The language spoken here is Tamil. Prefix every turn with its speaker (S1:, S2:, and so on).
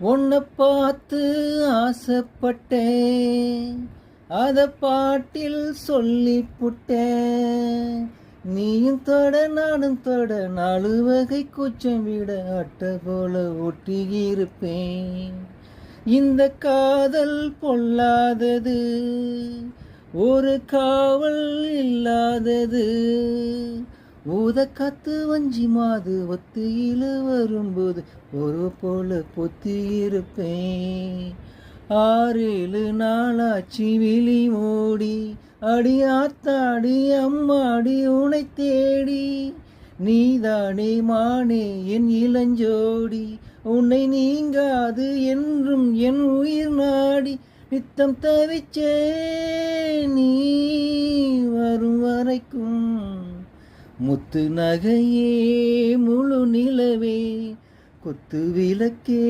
S1: உன்னை பார்த்து ஆசைப்பட்டேன், அத பாட்டில் சொல்லி புட்டேன். நீயும் தொட நானும் தொட நாலு வகை கூச்சம் விட அட்டை போல ஒட்டியிருப்பேன். இந்த காதல் பொல்லாதது, ஒரு காவல் இல்லாதது. ஊத காத்து வஞ்சி மாது ஒத்தியில வரும்போது ஒரு போல பொத்தி இருப்பேன். 6-7 நாளாச்சி விழி மூடி, அடி ஆத்தாடி அம்மாடி உனை தேடி. நீதானே மானே என் இளஞ்சோடி, உன்னை நீங்காது என்றும் என் உயிர் நாடி. நித்தம் தவிச்சே நீ வரும் வரைக்கும். முத்து நகையே முழு நிலவே குத்து விளக்கே